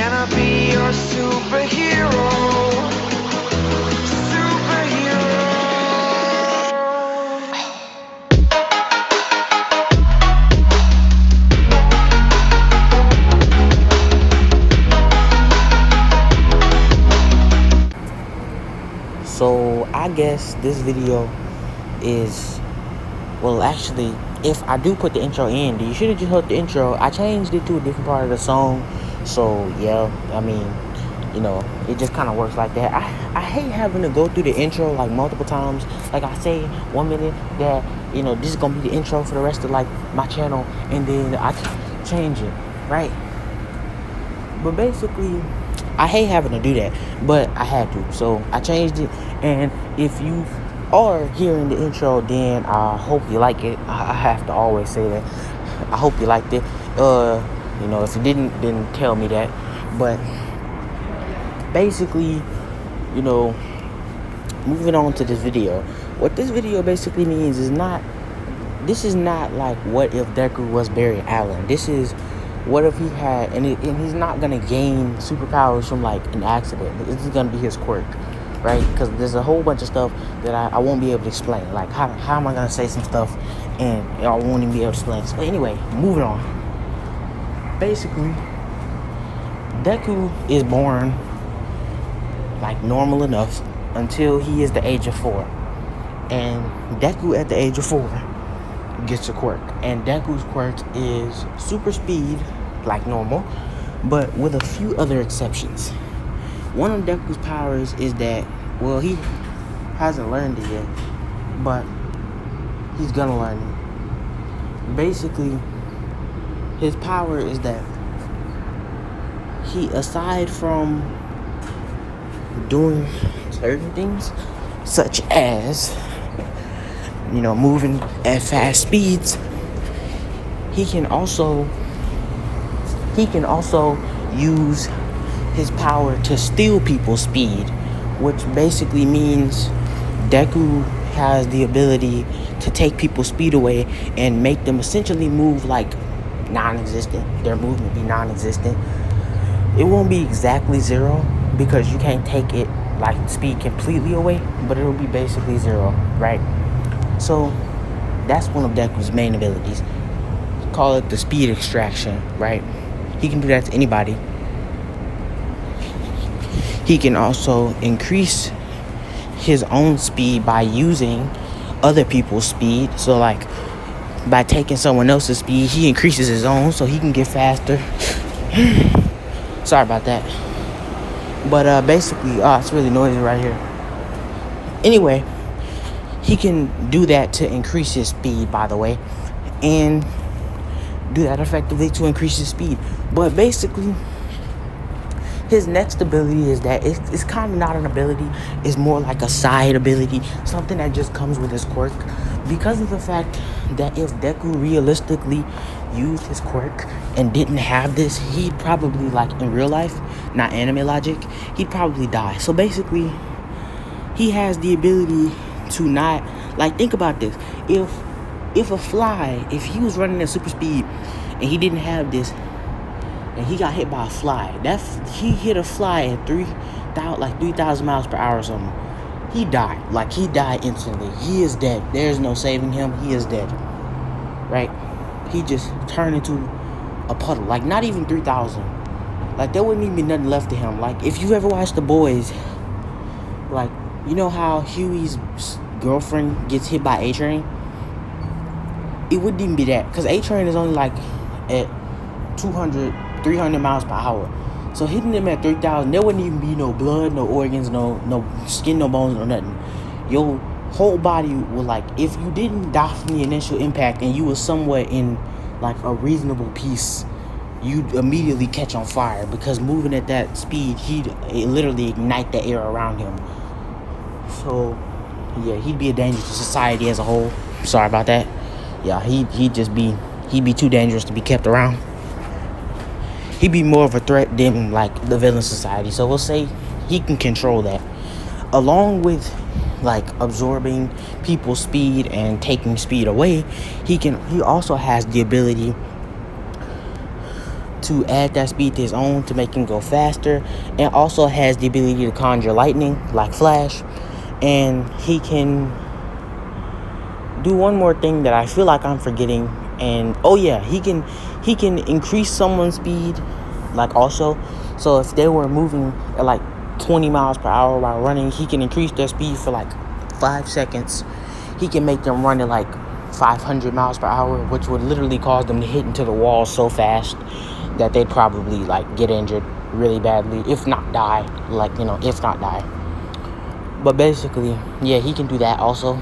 Can I be your superhero? Superhero. So I guess this video is, well, actually, if I do put the intro in, you should have just heard the intro. I changed it to a different part of the song. So yeah, I mean, it just kind of works like that. I hate having to go through the intro like multiple times. Like I say 1 minute that this is gonna be the intro for the rest of like my channel, and then I change it, right? But basically, I hate having to do that, but I had to, so I changed it. And if you are hearing the intro, then I hope you like it. I have to always say that. I hope you liked it. If you didn't, then tell me that. But basically, moving on to this video. What this video basically means is this is not like what if Deku was Barry Allen. This is what if he had, and he's not gonna gain superpowers from like an accident. This is gonna be his quirk, right? Because there's a whole bunch of stuff that I won't be able to explain. Like how am I gonna say some stuff and I won't even be able to explain it. So anyway, moving on. Basically, Deku is born like normal enough until he is the age of 4, and Deku at the age of 4 gets a quirk, and Deku's quirk is super speed like normal, but with a few other exceptions. One of Deku's powers is that, well, he hasn't learned it yet, but he's gonna learn it. Basically, his power is that he, aside from doing certain things such as moving at fast speeds, he can also use his power to steal people's speed, which basically means Deku has the ability to take people's speed away and make them essentially move like non-existent. Their movement be non-existent. It won't be exactly zero because you can't take it like speed completely away, but it'll be basically zero, right? So that's one of Deku's main abilities. Call it the speed extraction, right? He can do that to anybody. He can also increase his own speed by using other people's speed. So like by taking someone else's speed, he increases his own so he can get faster. Sorry about that. But basically, it's really noisy right here. Anyway, he can do that to increase his speed, by the way, and do that effectively to increase his speed. But basically, his next ability is that it's kind of not an ability. It's more like a side ability, something that just comes with his quirk. Because of the fact that if Deku realistically used his quirk and didn't have this, he'd probably, like in real life, not anime logic, he'd probably die. So basically, he has the ability to not, like, think about this. If a fly, if he was running at super speed and he didn't have this, and he got hit by a fly, he hit a fly at 3,000 miles per hour or something, he died. Like, he died instantly. He is dead. There's no saving him. He is dead, right? He just turned into a puddle. Like, not even 3,000. Like, there wouldn't even be nothing left of him. Like, if you ever watched The Boys, like, you know how Huey's girlfriend gets hit by A-Train? It wouldn't even be that, because A-Train is only like at 200, 300 miles per hour. So hitting him at 3,000, there wouldn't even be no blood, no organs, no skin, no bones, or nothing. Your whole body would, like, if you didn't die from the initial impact and you were somewhere in like a reasonable peace, you'd immediately catch on fire, because moving at that speed, he'd literally ignite the air around him. So yeah, he'd be a danger to society as a whole. Sorry about that. Yeah, he'd be too dangerous to be kept around. He'd be more of a threat than like the villain society. So we'll say he can control that, along with like absorbing people's speed and taking speed away. He also has the ability to add that speed to his own to make him go faster, and also has the ability to conjure lightning like Flash. And he can do one more thing that I feel like I'm forgetting. And oh yeah, he can increase someone's speed, like also. So if they were moving at like 20 miles per hour while running, he can increase their speed for like 5 seconds. He can make them run at like 500 miles per hour, which would literally cause them to hit into the wall so fast that they'd probably like get injured really badly, if not die. If not die. But basically, yeah, he can do that also.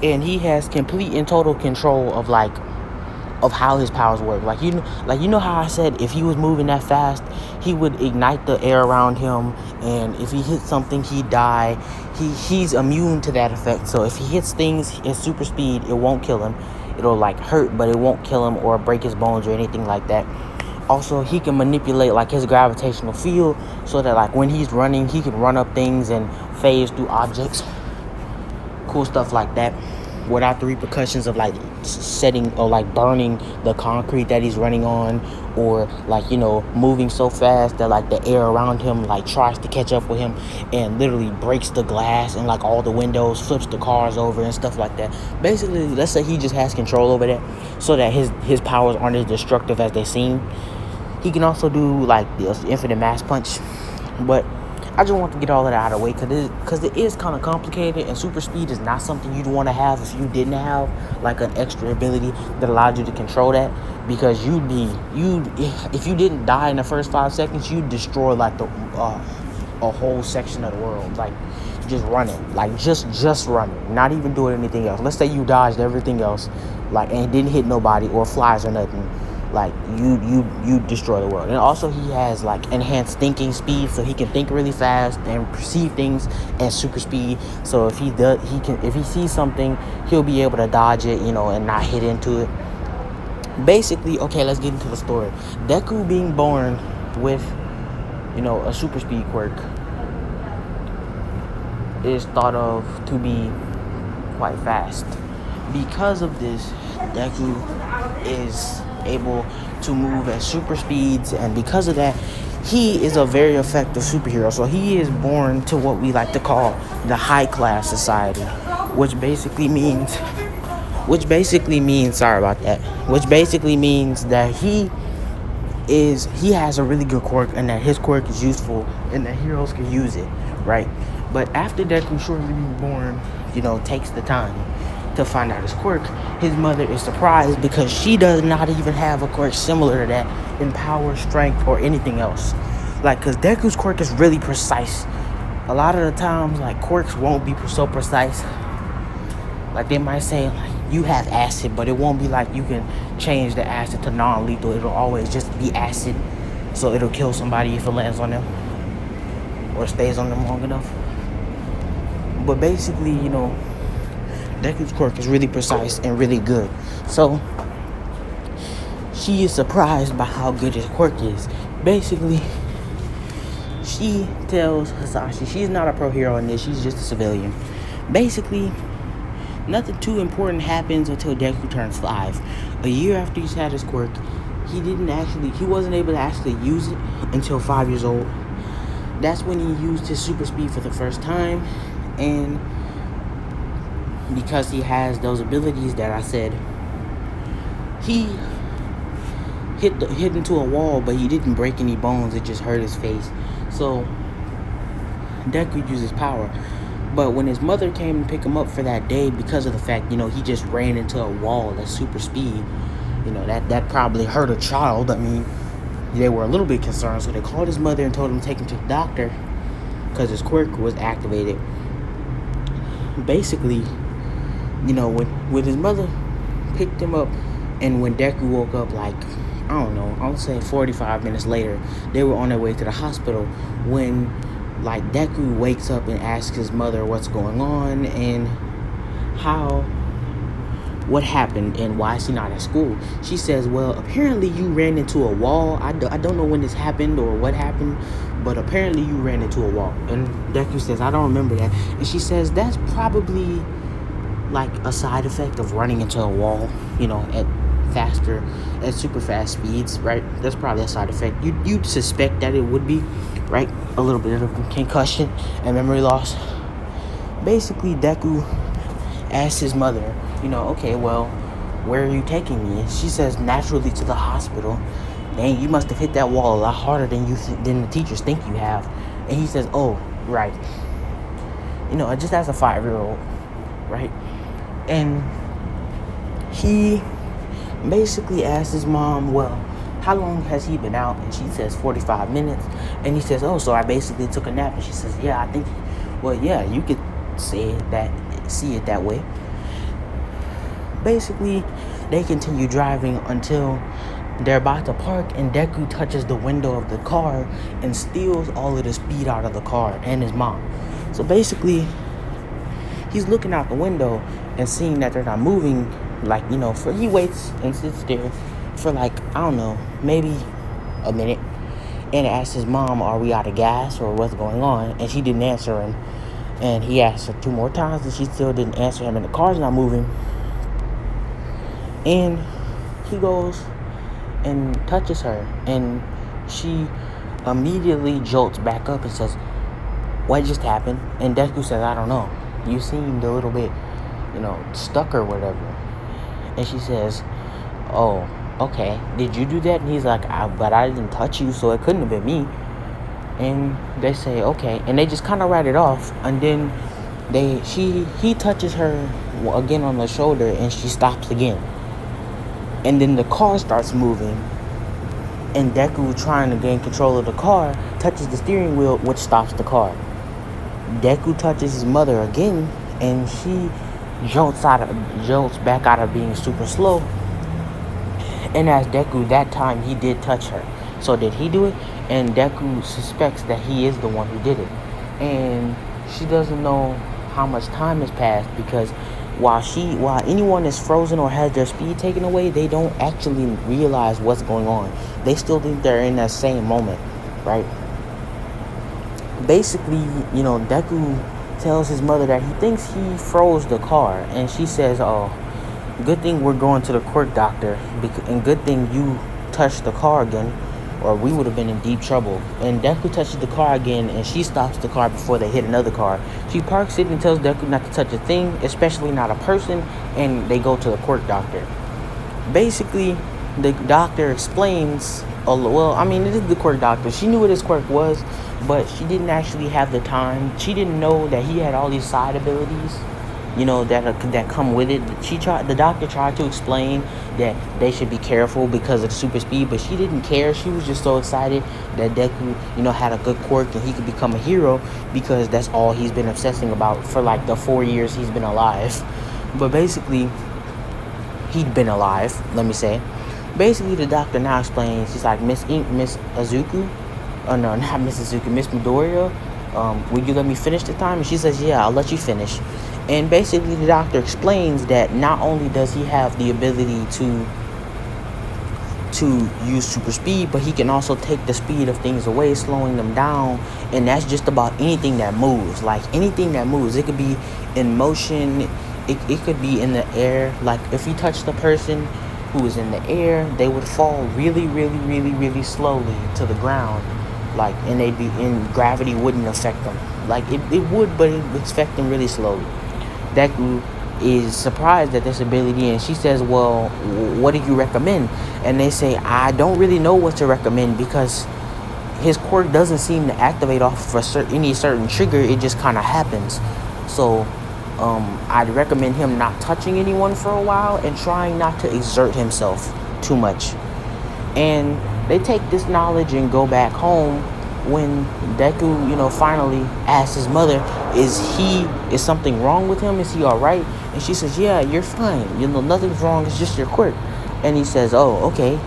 And he has complete and total control of how his powers work. Like you know how I said if he was moving that fast, he would ignite the air around him, and if he hit something, he'd die. He's immune to that effect. So if he hits things at super speed, it won't kill him. It'll like hurt, but it won't kill him or break his bones or anything like that. Also, he can manipulate like his gravitational field so that like when he's running, he can run up things and phase through objects. Cool stuff like that, without the repercussions of like setting or like burning the concrete that he's running on, or like moving so fast that like the air around him like tries to catch up with him and literally breaks the glass and like all the windows, flips the cars over and stuff like that. Basically, let's say he just has control over that so that his powers aren't as destructive as they seem. He can also do like the infinite mass punch, but I just want to get all of that out of the way because it is kind of complicated, and super speed is not something you'd want to have if you didn't have like an extra ability that allowed you to control that. Because if you didn't die in the first 5 seconds, you'd destroy like a whole section of the world, like just running, like just running, not even doing anything else. Let's say you dodged everything else, like, and didn't hit nobody or flies or nothing. Like you destroy the world. And also he has like enhanced thinking speed, so he can think really fast and perceive things at super speed. So if if he sees something, he'll be able to dodge it, and not hit into it. Basically, okay, let's get into the story. Deku being born with a super speed quirk is thought of to be quite fast. Because of this, Deku is able to move at super speeds, and because of that, he is a very effective superhero. So he is born to what we like to call the high class society, which basically means sorry about that, which basically means that he has a really good quirk, and that his quirk is useful, and that heroes can use it, right? But after Deku shortly being born, takes the time to find out his quirk, his mother is surprised because she does not even have a quirk similar to that in power, strength, or anything else. Like, because Deku's quirk is really precise. A lot of the times, like, quirks won't be so precise. Like, they might say, like, you have acid, but it won't be like you can change the acid to non-lethal. It'll always just be acid, so it'll kill somebody if it lands on them or stays on them long enough. But basically, Deku's quirk is really precise and really good. So she is surprised by how good his quirk is. Basically, she tells Hasashi she's not a pro hero in this, she's just a civilian. Basically, nothing too important happens until Deku turns 5. A year after he's had his quirk, he wasn't able to actually use it until 5 years old. That's when he used his super speed for the first time, and because he has those abilities that I said, he hit into a wall, but he didn't break any bones, it just hurt his face. So Deku uses power. But when his mother came to pick him up for that day, because of the fact, he just ran into a wall at super speed, that probably hurt a child. I mean, they were a little bit concerned, so they called his mother and told him to take him to the doctor because his quirk was activated. Basically, when his mother picked him up, and when Deku woke up, like, I don't know, I'll say 45 minutes later, they were on their way to the hospital when, like, Deku wakes up and asks his mother what's going on and what happened and why is she not at school. She says, well, apparently you ran into a wall. I don't know when this happened or what happened, but apparently you ran into a wall. And Deku says, I don't remember that. And she says, that's probably like a side effect of running into a wall, faster at super fast speeds, right? That's probably a side effect. You'd suspect that it would be, right? A little bit of concussion and memory loss. Basically, Deku asks his mother, okay, well, where are you taking me? And she says, naturally to the hospital. Dang, you must have hit that wall a lot harder than the teachers think you have. And he says, oh, right. Just as a 5-year-old, right? And he basically asks his mom, well, how long has he been out? And she says 45 minutes. And he says, oh, so I basically took a nap. And she says, yeah, I think, well, yeah, you could see it that way. Basically, they continue driving until they're about to park, and Deku touches the window of the car and steals all of the speed out of the car and his mom. So basically, he's looking out the window and seeing that they're not moving, he waits and sits there for I don't know, maybe a minute, and asks his mom, are we out of gas or what's going on? And she didn't answer him. And he asked her 2 more times and she still didn't answer him, and the car's not moving. And he goes and touches her, and she immediately jolts back up and says, what just happened? And Deku says, I don't know. You seemed a little bit, stuck or whatever. And she says, oh, okay. Did you do that? And he's like, but I didn't touch you, so it couldn't have been me. And they say, okay. And they just kind of write it off. And then he touches her again on the shoulder, and she stops again. And then the car starts moving, and Deku, trying to gain control of the car, touches the steering wheel, which stops the car. Deku touches his mother again, and she jolts back out of being super slow. And as Deku, that time he did touch her. So did he do it? And Deku suspects that he is the one who did it. And she doesn't know how much time has passed, because while anyone is frozen or has their speed taken away, they don't actually realize what's going on. They still think they're in that same moment, right? Basically, Deku tells his mother that he thinks he froze the car, and she says, oh, good thing we're going to the quirk doctor, and good thing you touched the car again, or we would have been in deep trouble. And Deku touches the car again, and she stops the car before they hit another car. She parks it and tells Deku not to touch a thing, especially not a person, and they go to the quirk doctor. Basically, the doctor explains, it is the quirk doctor. She knew what his quirk was, but she didn't actually have the time. She didn't know that he had all these side abilities, that come with it. The doctor tried to explain that they should be careful because of the super speed, but she didn't care. She was just so excited that Deku, had a good quirk and he could become a hero, because that's all he's been obsessing about for the 4 years he's been alive. But basically, he'd been alive, let me say. Basically, the doctor now explains, he's like, Miss Azuku, oh no, not Miss Azuku, Miss Midoriya, would you let me finish the time? And she says, yeah, I'll let you finish. And basically, the doctor explains that not only does he have the ability to use super speed, but he can also take the speed of things away, slowing them down. And that's just about anything that moves. Anything that moves. It could be in motion. It could be in the air. If he touched the person who is in the air, they would fall really, really, really, really slowly to the ground. And gravity wouldn't affect them. It would, but it would affect them really slowly. Deku is surprised at this ability, and she says, well, what do you recommend? And they say, I don't really know what to recommend, because his quirk doesn't seem to activate off of any certain trigger. It just kind of happens. So I'd recommend him not touching anyone for a while and trying not to exert himself too much. And they take this knowledge and go back home, when Deku, finally asks his mother, is something wrong with him? Is he all right? And she says, yeah, you're fine. Nothing's wrong. It's just your quirk. And he says, oh, okay.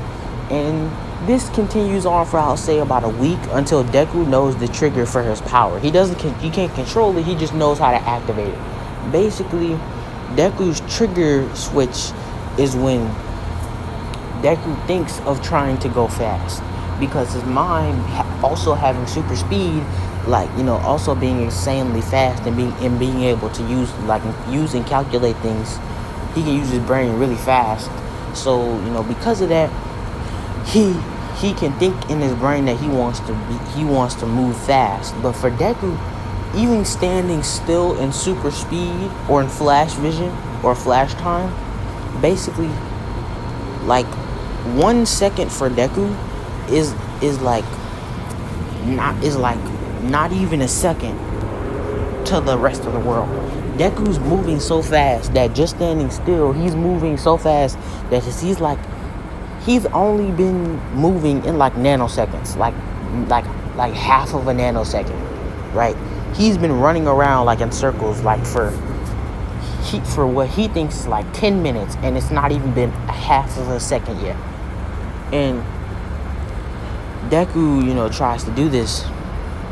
And this continues on for, I'll say, about a week, until Deku knows the trigger for his power. He can't control it. He just knows how to activate it. Basically, Deku's trigger switch is when Deku thinks of trying to go fast, because his mind also having super speed, also being insanely fast and being able to use and calculate things. He can use his brain really fast. So, because of that, he he can think in his brain that he wants to move fast. But for Deku, even standing still in super speed or in flash vision or flash time, basically like 1 second for Deku is like not even a second to the rest of the world. Deku's moving so fast that just standing still, he's moving so fast that he's only been moving in like nanoseconds, like half of a nanosecond, right? He's been running around like in circles, like for what he thinks is like 10 minutes, and it's not even been a half of a second yet. And Deku, tries to do this.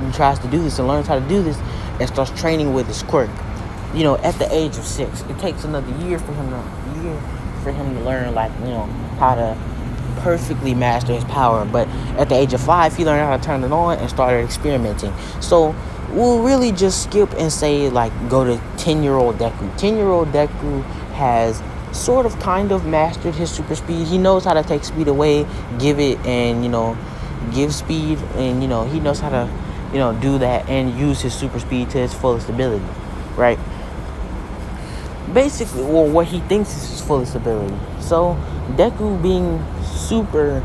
He tries to do this and learns how to do this and starts training with his quirk. At the age of 6, it takes another year for him to learn, how to perfectly master his power. But at the age of 5, he learned how to turn it on and started experimenting. So we'll really just skip and say, go to 10-year-old Deku. 10-year-old Deku has sort of kind of mastered his super speed. He knows how to take speed away, give it, and give speed, and he knows how to do that and use his super speed to its fullest ability, right? Basically, well, what he thinks is his fullest ability. So Deku being super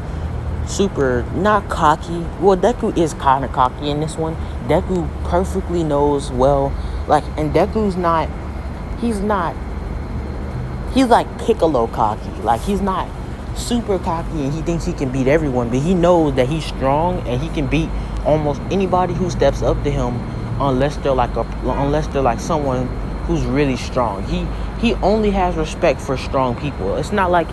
not cocky. Well, Deku is kind of cocky in this one. Deku perfectly knows well, and Deku's he's like Piccolo cocky. Like, he's not super cocky and he thinks he can beat everyone, but he knows that he's strong and he can beat almost anybody who steps up to him, unless they're like someone who's really strong. He only has respect for strong people. It's not like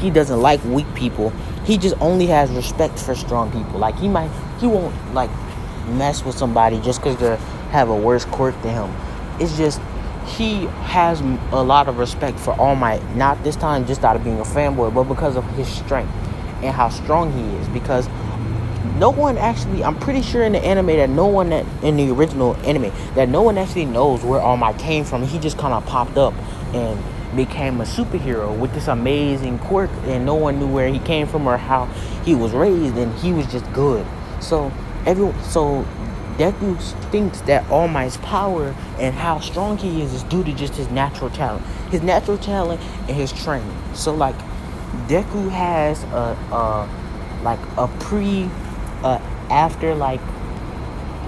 he doesn't like weak people. He just only has respect for strong people. Like, he won't like mess with somebody just because they have a worse quirk than him. It's just he has a lot of respect for All Might. Not this time just out of being a fanboy, but because of his strength and how strong he is. Because no one actually, I'm pretty sure in the anime that in the original anime, that no one actually knows where All Might came from. He just kind of popped up and became a superhero with this amazing quirk, and no one knew where he came from or how he was raised, and he was just good. So Deku thinks that All Might's power and how strong he is due to just his natural talent. His natural talent and his training. So, Deku has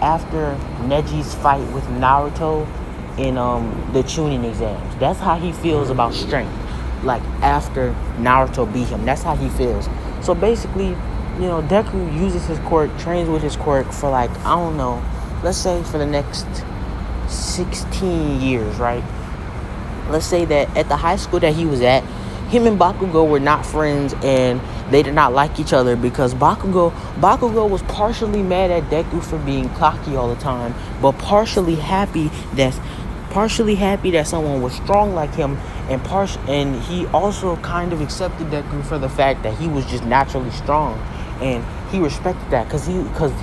after Neji's fight with Naruto in the Chunin exams. That's how he feels about strength. After Naruto beat him, that's how he feels. So basically, Deku uses his quirk, trains with his quirk for I don't know, let's say for the next 16 years, right? Let's say that at the high school that he was at, him and Bakugo were not friends, and they did not like each other because Bakugo was partially mad at Deku for being cocky all the time, but partially happy that someone was strong like him, and he also kind of accepted Deku for the fact that he was just naturally strong, and he respected that because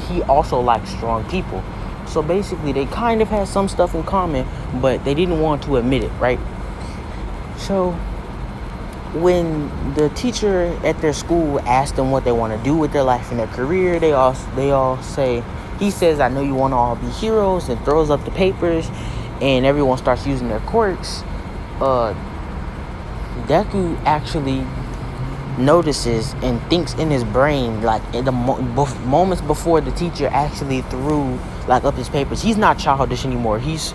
he also liked strong people. So basically, they kind of had some stuff in common, but they didn't want to admit it, right? So when the teacher at their school asked them what they want to do with their life and their career, they all say, he says, "I know you want to all be heroes," and throws up the papers, and everyone starts using their quirks. Deku actually notices and thinks in his brain, in the moments before the teacher actually threw up his papers. He's not childish anymore. He's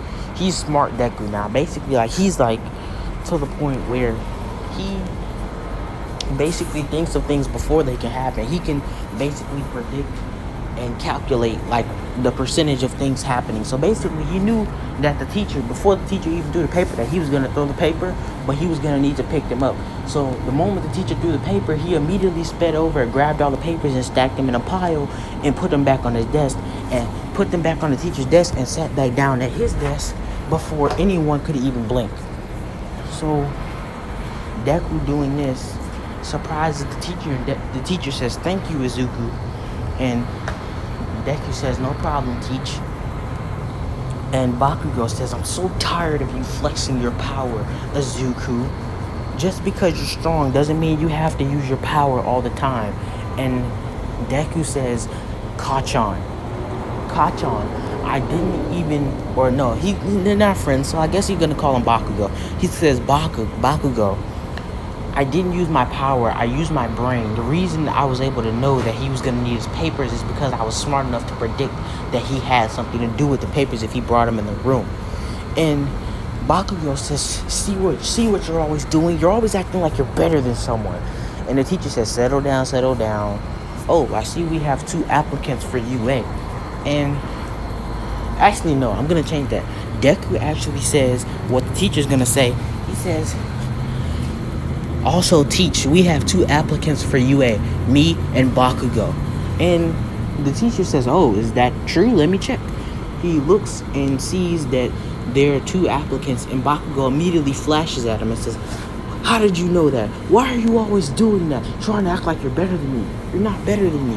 smart Deku now. Basically, he's to the point where he basically thinks of things before they can happen. He can basically predict and calculate the percentage of things happening. So basically, he knew that before the teacher even threw the paper, that he was going to throw the paper, but he was going to need to pick them up. So the moment the teacher threw the paper, he immediately sped over and grabbed all the papers and stacked them in a pile and put them back on his desk, and put them back on the teacher's desk, and sat back down at his desk before anyone could even blink. So Deku doing this surprises the teacher, and the teacher says, "Thank you, Izuku." And Deku says, "No problem, teach." And Bakugo says, "I'm so tired of you flexing your power, Izuku." just because you're strong doesn't mean you have to use your power all the time. And Deku says, Kachan. Kachan. I didn't even, or no, they're not friends, so I guess you're gonna call him Bakugo. He says, Bakugo, I didn't use my power, I used my brain. The reason I was able to know that he was gonna need his papers is because I was smart enough to predict that he had something to do with the papers if he brought them in the room. And Bakugo says, see what you're always doing? You're always acting like you're better than someone. And the teacher says, settle down, settle down. Oh, I see we have 2 applicants for UA. And actually, no, I'm going to change that. Deku actually says what the teacher's going to say. He says, also teach, we have 2 applicants for UA, me and Bakugo. And the teacher says, oh, is that true? Let me check. He looks and sees that there are 2 applicants, and Bakugo immediately flashes at him and says, how did you know that? Why are you always doing that? Trying to act like you're better than me. You're not better than me.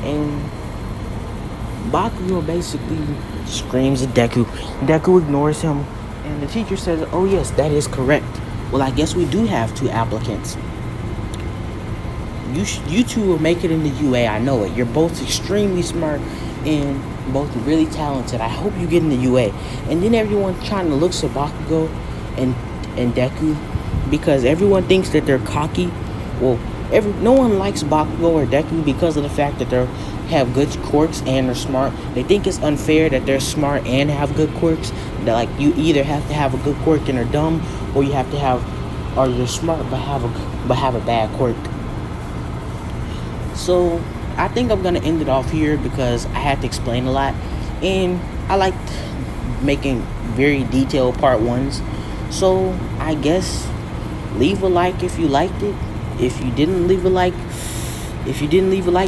And Bakugo basically screams at Deku. Deku ignores him, and the teacher says, oh yes, that is correct. Well, I guess we do have 2 applicants. You 2 will make it into UA, I know it. You're both extremely smart and both really talented. I hope you get into UA. And then everyone trying to look at Bakugo and Deku, because everyone thinks that they're cocky. Well, no one likes Bakugo or Deku because of the fact that they have good quirks and they're smart. They think it's unfair that they're smart and have good quirks. That like you either have to have a good quirk and are dumb, or you're smart but have a bad quirk. So I think I'm gonna end it off here because I had to explain a lot, and I liked making very detailed part 1s. So I guess leave a like if you liked it. If you didn't leave a like,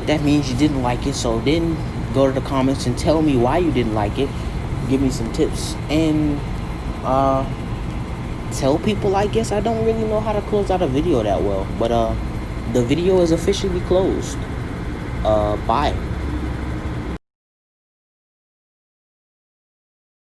that means you didn't like it. So then go to the comments and tell me why you didn't like it. Give me some tips and tell people. I guess I don't really know how to close out a video that well, but the video is officially closed. Bye.